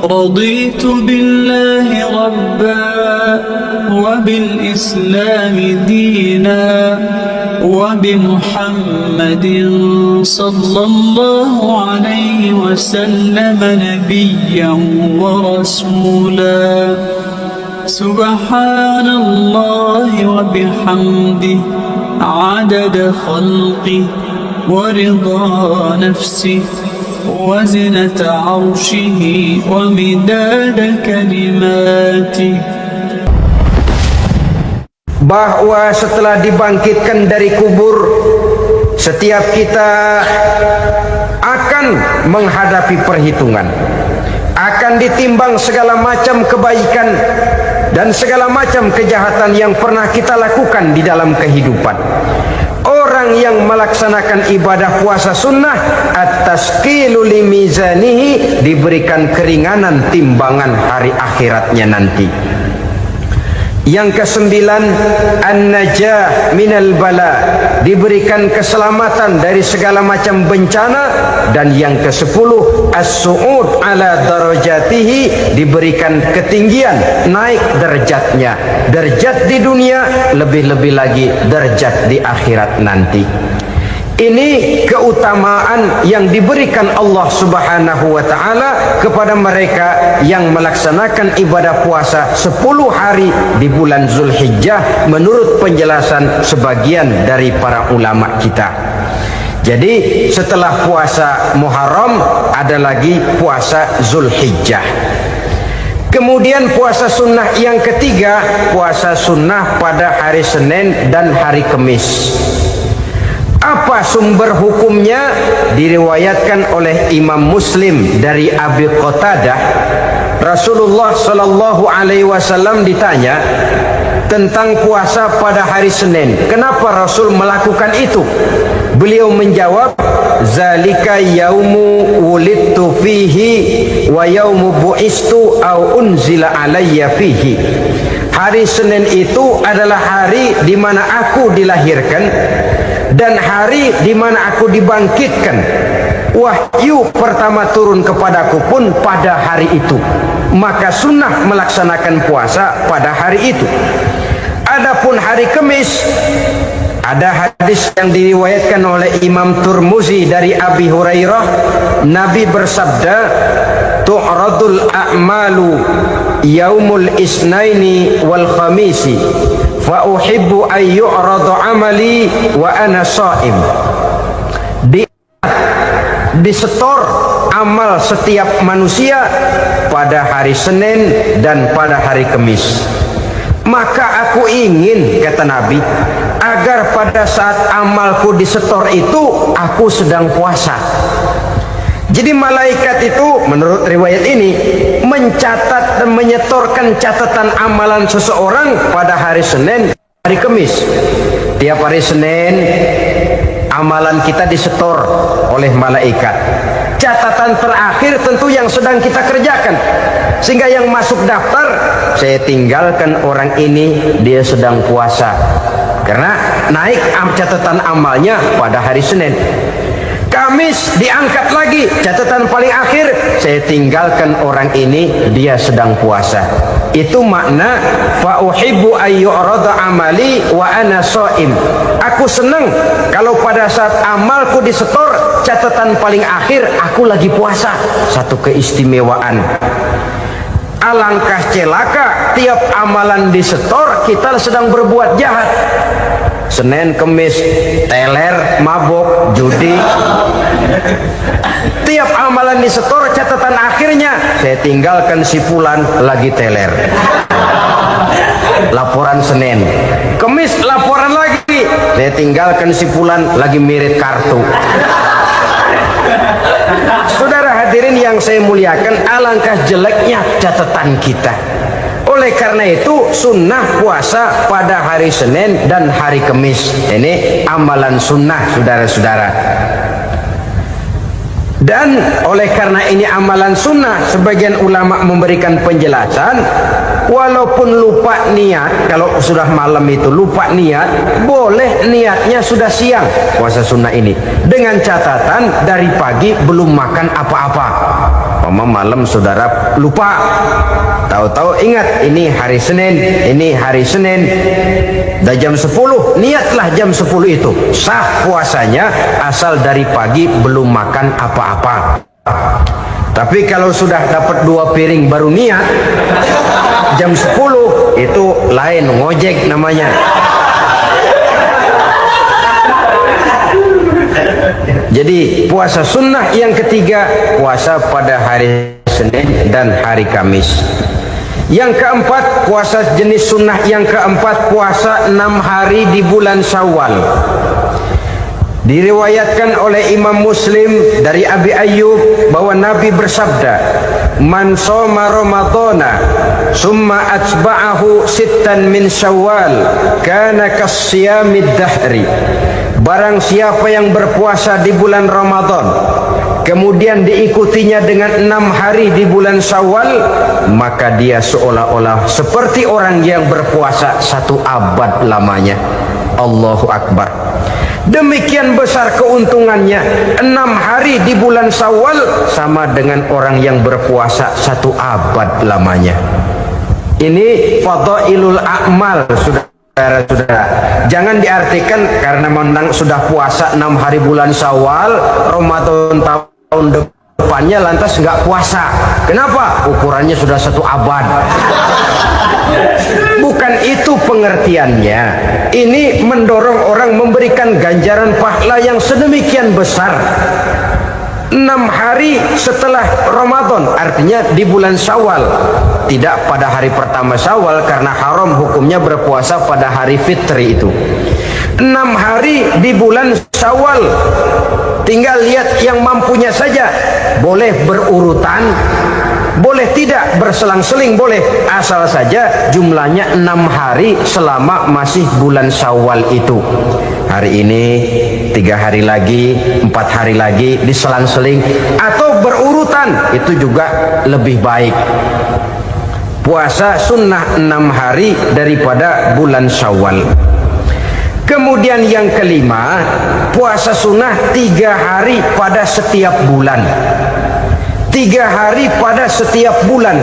رضيت بالله ربا وبالإسلام دينا وبمحمد صلى الله عليه وسلم نبيا ورسولا سبحان الله وبحمده عدد خلقه ورضا نفسه وزنة عرشه ومداد كلماته. Bahwa setelah dibangkitkan dari kubur, setiap kita akan menghadapi perhitungan, akan ditimbang segala macam kebaikan dan segala macam kejahatan yang pernah kita lakukan di dalam kehidupan. Orang yang melaksanakan ibadah puasa sunnah at-tasqilu limizanihi, diberikan keringanan timbangan hari akhiratnya nanti. Yang kesembilan, an-najah minal bala, diberikan keselamatan dari segala macam bencana. Dan yang kesepuluh, as-su'ud ala darajatihi, diberikan ketinggian, naik derajatnya, derajat di dunia, lebih-lebih lagi derajat di akhirat nanti. Ini keutamaan yang diberikan Allah Subhanahu wa ta'ala kepada mereka yang melaksanakan ibadah puasa 10 hari di bulan Zulhijjah menurut penjelasan sebagian dari para ulama kita. Jadi setelah puasa Muharram ada lagi puasa Zulhijjah. Kemudian puasa sunnah yang ketiga, puasa sunnah pada hari Senin dan hari Kamis. Apa sumber hukumnya? Diriwayatkan oleh Imam Muslim dari Abi Qatadah, Rasulullah sallallahu alaihi wasallam ditanya tentang puasa pada hari Senin. Kenapa Rasul melakukan itu? Beliau menjawab, zalika yaumu wulidtu fihi wa yaumu bu'istu au unzila alayya fihi. Hari Senin itu adalah hari di mana aku dilahirkan dan hari di mana aku dibangkitkan. Wahyu pertama turun kepadaku pun pada hari itu. Maka sunnah melaksanakan puasa pada hari itu. Adapun hari Kamis, ada hadis yang diriwayatkan oleh Imam Turmuzi dari Abi Hurairah, Nabi bersabda, tu'radul a'malu yaumul isnaini wal khamisi fa uhibbu an yu'rada amali wa ana sha'im. Disetor amal setiap manusia pada hari Senin dan pada hari Kamis. Maka aku ingin, kata Nabi, agar pada saat amalku disetor itu aku sedang puasa. Jadi malaikat itu menurut riwayat ini mencatat dan menyetorkan catatan amalan seseorang pada hari Senin, hari Kamis. Tiap hari Senin amalan kita disetor oleh malaikat. Catatan terakhir tentu yang sedang kita kerjakan, sehingga yang masuk daftar, saya tinggalkan orang ini, dia sedang puasa, karena naik catatan amalnya pada hari Senin. Kamis diangkat lagi, catatan paling akhir, saya tinggalkan orang ini, dia sedang puasa. Itu makna fa uhibbu ayyurada amali wa ana shaim. Aku senang kalau pada saat amalku disetor, catatan paling akhir aku lagi puasa. Satu keistimewaan. Alangkah celaka tiap amalan disetor kita sedang berbuat jahat. Senin, Kemis, teler, mabok, judi. Tiap amalan disetor, catatan akhirnya saya tinggalkan si fulan lagi teler. Laporan Senin. Kemis laporan lagi, saya tinggalkan si fulan lagi mirip kartu. Saudara hadirin yang saya muliakan, alangkah jeleknya catatan kita. Oleh karena itu sunnah puasa pada hari Senin dan hari Kamis. Ini amalan sunnah, saudara-saudara. Dan oleh karena ini amalan sunnah, sebagian ulama memberikan penjelasan, walaupun lupa niat, kalau sudah malam itu lupa niat, boleh niatnya sudah siang puasa sunnah ini, dengan catatan dari pagi belum makan apa-apa. Umpama malam saudara lupa, tahu-tahu ingat ini hari Senin, dah jam 10, niatlah jam 10 itu sah puasanya, asal dari pagi belum makan apa-apa. Tapi kalau sudah dapat 2 piring baru niat jam 10, itu lain, ngojek namanya. Jadi puasa sunnah yang ketiga, puasa pada hari Senin dan hari Kamis. Yang keempat, puasa jenis sunnah yang keempat, puasa 6 hari di bulan Syawal. Diriwayatkan oleh Imam Muslim dari Abi Ayyub bahwa Nabi bersabda, "Man shoma Ramadhana summa atba'ahu sittan min Syawal kana kasyamid dahri." Barang siapa yang berpuasa di bulan Ramadan kemudian diikutinya dengan 6 hari di bulan Syawal, maka dia seolah-olah seperti orang yang berpuasa 1 abad lamanya. Allahu Akbar. Demikian besar keuntungannya. 6 hari di bulan Syawal sama dengan orang yang berpuasa 1 abad lamanya. Ini fadailul a'mal, saudara-saudara. Jangan diartikan karena menang sudah puasa 6 hari bulan Syawal, Ramadan tahun depannya lantas nggak puasa. Kenapa? Ukurannya sudah 1 abad. Bukan itu pengertiannya. Ini mendorong orang memberikan ganjaran pahala yang sedemikian besar. 6 hari setelah Ramadan, artinya di bulan Syawal, tidak pada hari pertama Syawal karena haram hukumnya berpuasa pada hari fitri itu. 6 hari di bulan Syawal, tinggal lihat yang mampunya saja, boleh berurutan, boleh tidak berselang-seling, boleh, asal saja jumlahnya 6 hari selama masih bulan Syawal itu. Hari ini 3 hari lagi, 4 hari lagi, diselang-seling atau berurutan, itu juga lebih baik. Puasa sunnah 6 hari daripada bulan Syawal. Kemudian yang kelima, puasa sunnah 3 hari pada setiap bulan. 3 hari pada setiap bulan.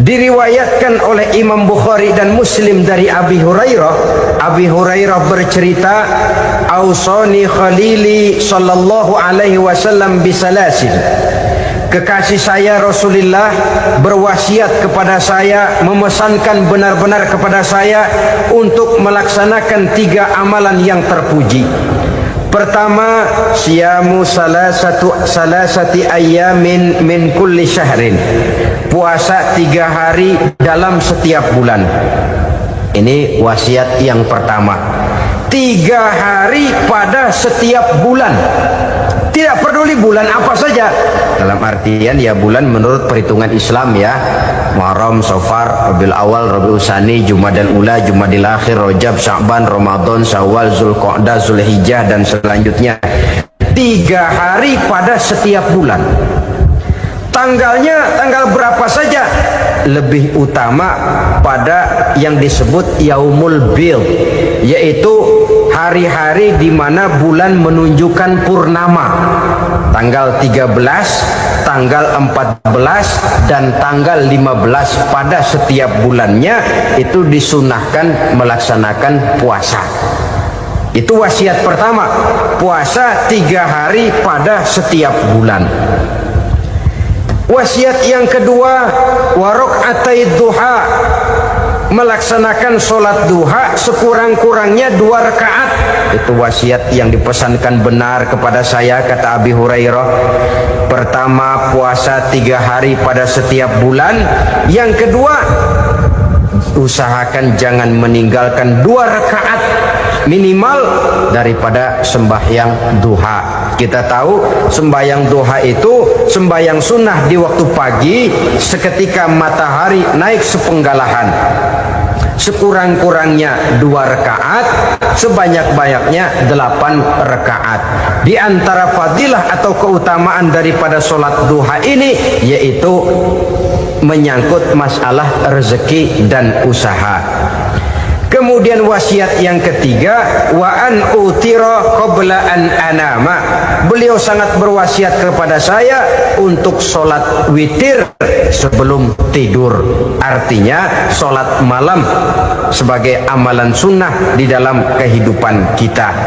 Diriwayatkan oleh Imam Bukhari dan Muslim dari Abi Hurairah. Abi Hurairah bercerita, "Ausani Khalili sallallahu alaihi wasallam bisalasin." Kekasih saya Rasulullah berwasiat kepada saya, memesankan benar-benar kepada saya untuk melaksanakan 3 amalan yang terpuji. Pertama, siyamu salasati ayyamin min kulli syahrin. Puasa 3 hari dalam setiap bulan. Ini wasiat yang pertama. 3 hari pada setiap bulan. Tidak peduli bulan apa saja. Dalam artian ya bulan menurut perhitungan Islam ya. Muharram, Safar, Rabiul Awal, Rabiul Tsani, Jumadal Ula, Jumadil Akhir, Rajab, Sya'ban, Ramadan, Syawal, Zulqa'dah, Zulhijjah dan selanjutnya. 3 hari pada setiap bulan. Tanggalnya tanggal berapa saja, lebih utama pada yang disebut Yaumul Bid, yaitu hari-hari di mana bulan menunjukkan purnama. Tanggal 13, tanggal 14 dan tanggal 15 pada setiap bulannya itu disunahkan melaksanakan puasa. Itu wasiat pertama, puasa 3 hari pada setiap bulan. Wasiat yang kedua, warok'atai duha, melaksanakan sholat duha sekurang-kurangnya 2 rakaat. Itu wasiat yang dipesankan benar kepada saya, kata Abi Hurairah. Pertama, puasa 3 hari pada setiap bulan. Yang kedua, usahakan jangan meninggalkan 2 rakaat minimal daripada sembahyang duha. Kita tahu sembahyang duha itu sembahyang sunnah di waktu pagi seketika matahari naik sepenggalahan. Sekurang-kurangnya 2 rakaat, sebanyak-banyaknya 8 rakaat. Di antara fadilah atau keutamaan daripada sholat duha ini yaitu menyangkut masalah rezeki dan usaha. Kemudian wasiat yang ketiga, wa an utira qabla an anama. Beliau sangat berwasiat kepada saya untuk sholat witir sebelum tidur. Artinya sholat malam sebagai amalan sunnah di dalam kehidupan kita.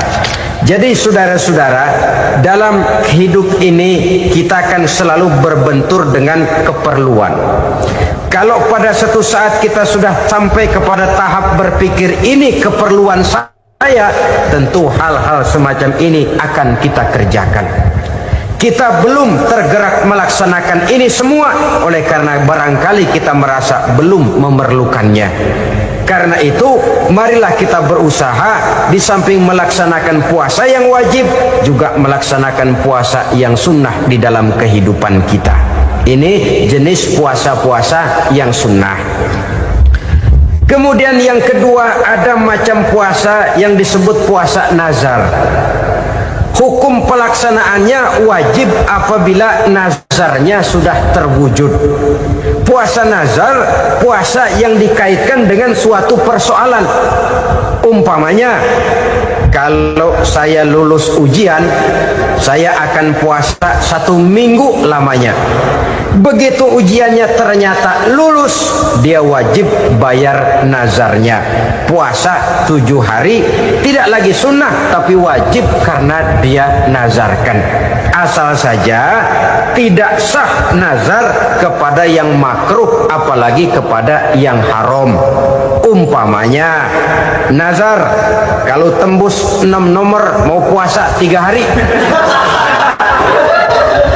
Jadi saudara-saudara, dalam hidup ini kita akan selalu berbentur dengan keperluan. Kalau pada suatu saat kita sudah sampai kepada tahap berpikir ini keperluan saya, tentu hal-hal semacam ini akan kita kerjakan. Kita belum tergerak melaksanakan ini semua oleh karena barangkali kita merasa belum memerlukannya. Karena itu, marilah kita berusaha di samping melaksanakan puasa yang wajib, juga melaksanakan puasa yang sunnah di dalam kehidupan kita. Ini jenis puasa-puasa yang sunnah. Kemudian yang kedua, ada macam puasa yang disebut puasa nazar. Hukum pelaksanaannya wajib apabila nazarnya sudah terwujud. Puasa nazar, puasa yang dikaitkan dengan suatu persoalan. Umpamanya, kalau saya lulus ujian, saya akan puasa 1 minggu lamanya. Begitu ujiannya ternyata lulus, dia wajib bayar nazarnya. Puasa 7 hari, tidak lagi sunnah tapi wajib karena dia nazarkan. Asal saja tidak sah nazar kepada yang makruh, apalagi kepada yang haram. Umpamanya nazar, kalau tembus 6 nomor mau puasa 3 hari.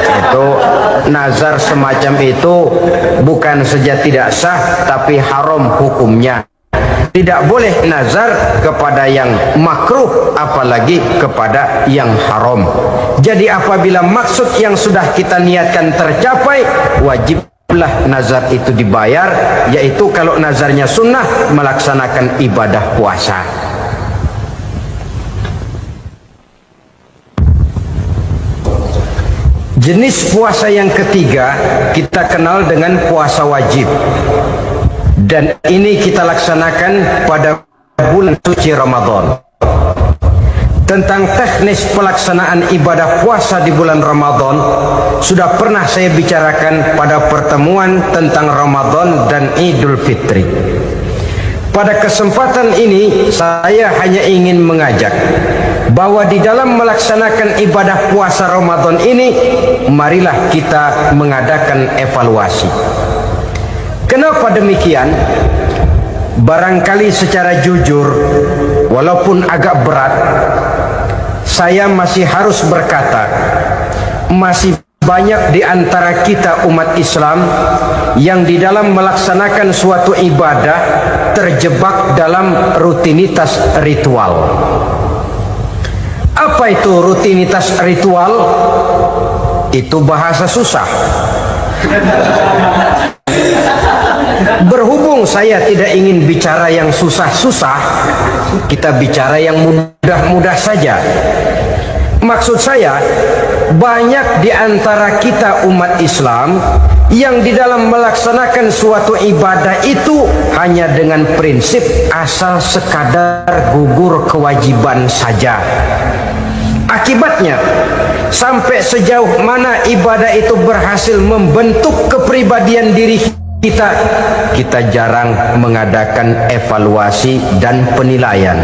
Itu nazar semacam itu bukan saja tidak sah tapi haram hukumnya. Tidak boleh nazar kepada yang makruh apalagi kepada yang haram. Jadi apabila maksud yang sudah kita niatkan tercapai, wajiblah nazar itu dibayar, yaitu kalau nazarnya sunnah melaksanakan ibadah puasa. Jenis puasa yang ketiga kita kenal dengan puasa wajib, dan ini kita laksanakan pada bulan suci Ramadan. Tentang teknis pelaksanaan ibadah puasa di bulan Ramadan sudah pernah saya bicarakan pada pertemuan tentang Ramadan dan Idul Fitri. Pada kesempatan ini saya hanya ingin mengajak bahwa di dalam melaksanakan ibadah puasa Ramadan ini, marilah kita mengadakan evaluasi. Kenapa demikian? Barangkali secara jujur, walaupun agak berat, saya masih harus berkata, masih banyak di antara kita umat Islam yang di dalam melaksanakan suatu ibadah terjebak dalam rutinitas ritual. Apa itu rutinitas ritual? Itu bahasa susah. Berhubung saya tidak ingin bicara yang susah-susah, kita bicara yang mudah-mudah saja. Maksud saya, banyak di antara kita umat Islam yang di dalam melaksanakan suatu ibadah itu hanya dengan prinsip asal sekadar gugur kewajiban saja. Akibatnya, sampai sejauh mana ibadah itu berhasil membentuk kepribadian diri kita, kita jarang mengadakan evaluasi dan penilaian.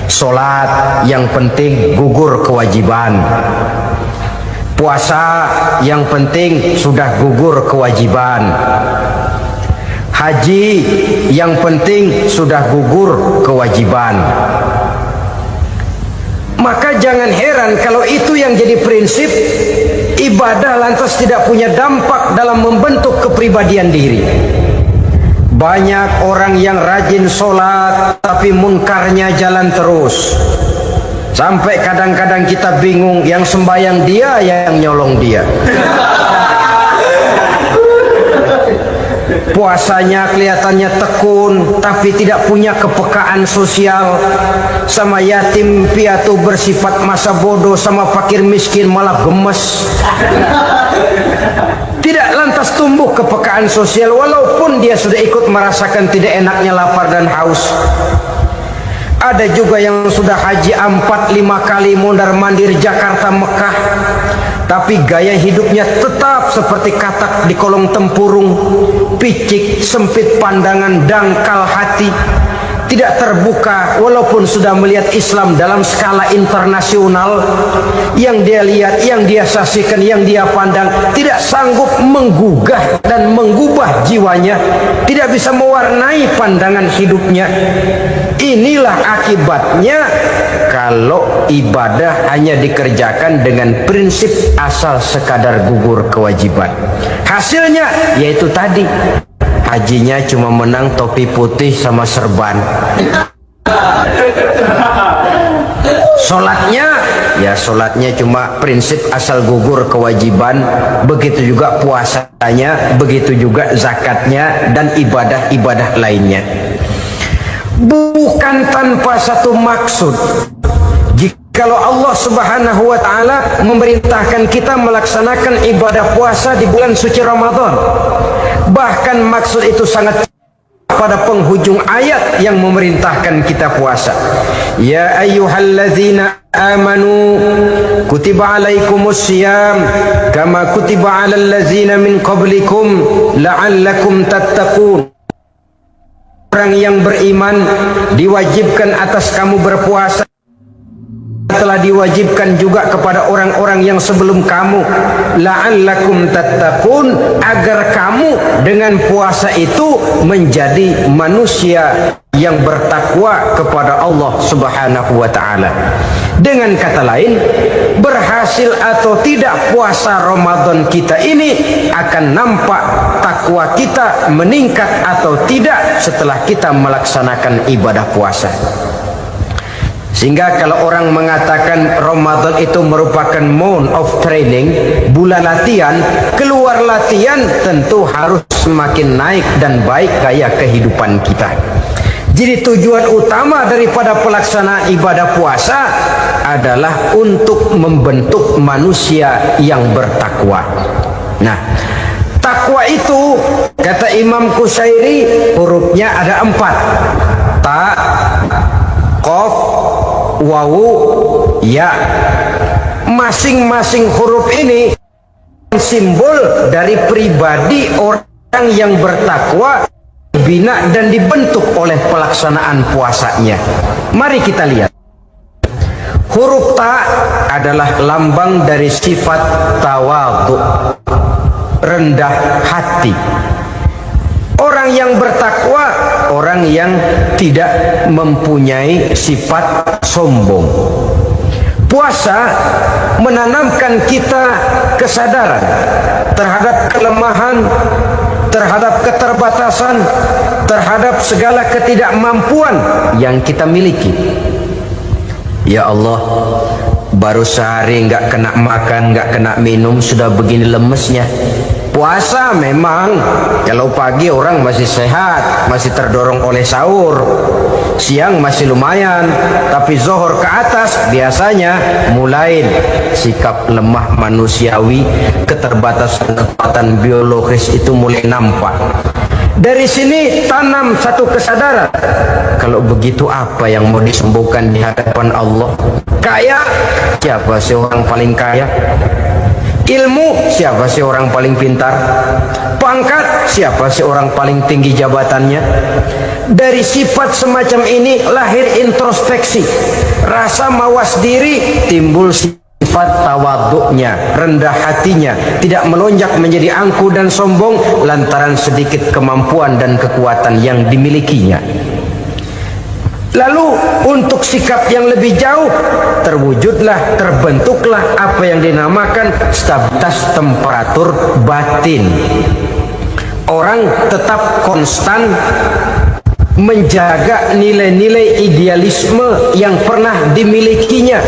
Sholat yang penting gugur kewajiban, puasa yang penting sudah gugur kewajiban, haji yang penting sudah gugur kewajiban. Maka jangan heran kalau itu yang jadi prinsip, ibadah lantas tidak punya dampak dalam membentuk kepribadian diri. Banyak orang yang rajin sholat tapi munkarnya jalan terus. Sampai kadang-kadang kita bingung, yang sembahyang dia, yang nyolong dia. Puasanya kelihatannya tekun tapi tidak punya kepekaan sosial. Sama yatim piatu bersifat masa bodoh, sama fakir miskin malah gemes. Tidak lantas tumbuh kepekaan sosial walaupun dia sudah ikut merasakan tidak enaknya lapar dan haus. Ada juga yang sudah haji 4-5 kali mondar-mandir Jakarta Mekah, tapi gaya hidupnya tetap seperti katak di kolong tempurung, picik, sempit pandangan, dangkal hati, tidak terbuka walaupun sudah melihat Islam dalam skala internasional. Yang dia lihat, yang dia saksikan, yang dia pandang tidak sanggup menggugah dan mengubah jiwanya, tidak bisa mewarnai pandangan hidupnya. Inilah akibatnya kalau ibadah hanya dikerjakan dengan prinsip asal sekadar gugur kewajiban. Hasilnya yaitu tadi, hajinya cuma menang topi putih sama serban. Sholatnya cuma prinsip asal gugur kewajiban. Begitu juga puasanya, begitu juga zakatnya dan ibadah-ibadah lainnya. Bukan tanpa satu maksud. Jikalau Allah Subhanahu wa taala memerintahkan kita melaksanakan ibadah puasa di bulan suci Ramadan, bahkan maksud itu sangat pada penghujung ayat yang memerintahkan kita puasa. Ya ayyuhalladzina amanu kutiba alaikumus syiyam kama kutiba alal ladzina min qablikum la'allakum tattaqun. Orang yang beriman diwajibkan atas kamu berpuasa, telah diwajibkan juga kepada orang-orang yang sebelum kamu, la'allakum tattaqun, agar kamu dengan puasa itu menjadi manusia yang bertakwa kepada Allah Subhanahu wa taala. Dengan kata lain, berhasil atau tidak puasa Ramadan kita ini akan nampak takwa kita meningkat atau tidak setelah kita melaksanakan ibadah puasa. Sehingga kalau orang mengatakan Ramadan itu merupakan month of training, bulan latihan, keluar latihan tentu harus semakin naik dan baik gaya kehidupan kita. Jadi tujuan utama daripada pelaksanaan ibadah puasa adalah untuk membentuk manusia yang bertakwa. Nah, takwa itu kata Imam Qusairi hurufnya ada 4. Ta, qaf, wawu, ya. Masing-masing huruf ini simbol dari pribadi orang yang bertakwa, dibina dan dibentuk oleh pelaksanaan puasanya. Mari kita lihat. Huruf ta adalah lambang dari sifat tawadhu, rendah hati. Orang yang bertakwa, orang yang tidak mempunyai sifat sombong. Puasa menanamkan kita kesadaran terhadap kelemahan, terhadap keterbatasan, terhadap segala ketidakmampuan yang kita miliki. Ya Allah, baru sehari nggak kena makan, nggak kena minum, sudah begini lemesnya. Puasa memang kalau pagi orang masih sehat, masih terdorong oleh sahur, siang masih lumayan, tapi zuhur ke atas biasanya mulai sikap lemah manusiawi, keterbatasan kekuatan biologis itu mulai nampak. Dari sini tanam satu kesadaran, kalau begitu apa yang mau disembuhkan di hadapan Allah? Kaya, siapa sih orang paling kaya? Ilmu, siapa sih orang paling pintar? Pangkat, siapa sih orang paling tinggi jabatannya? Dari sifat semacam ini lahir introspeksi, rasa mawas diri, timbul sifat tawaduknya, rendah hatinya, tidak melonjak menjadi angkuh dan sombong lantaran sedikit kemampuan dan kekuatan yang dimilikinya. Lalu untuk sikap yang lebih jauh, terwujudlah, terbentuklah apa yang dinamakan stabilitas temperatur batin. Orang tetap konstan menjaga nilai-nilai idealisme yang pernah dimilikinya.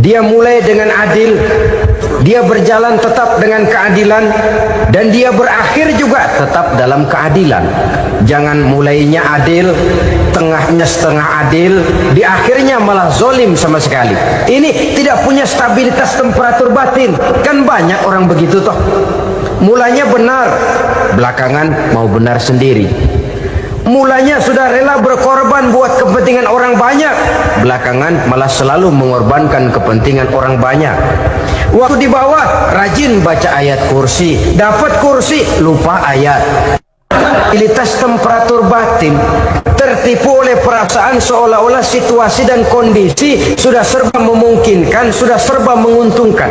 Dia mulai dengan adil, dia berjalan tetap dengan keadilan, dan dia berakhir juga tetap dalam keadilan. Jangan mulainya adil, tengahnya setengah adil, di akhirnya malah zolim sama sekali. Ini tidak punya stabilitas temperatur batin. Kan banyak orang begitu toh. Mulanya benar, belakangan mau benar sendiri. Mulanya sudah rela berkorban buat kepentingan orang banyak, belakangan malah selalu mengorbankan kepentingan orang banyak. Waktu di bawah rajin baca ayat kursi, dapat kursi lupa ayat. Stabilitas temperatur batin, tertipu oleh perasaan seolah-olah situasi dan kondisi sudah serba memungkinkan, sudah serba menguntungkan.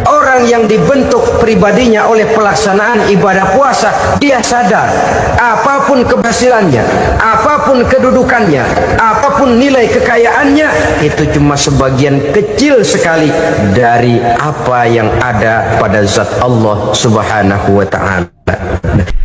Orang yang dibentuk pribadinya oleh pelaksanaan ibadah puasa, dia sadar apapun keberhasilannya, apapun kedudukannya, apapun nilai kekayaannya, itu cuma sebagian kecil sekali dari apa yang ada pada zat Allah Subhanahu wa ta'ala.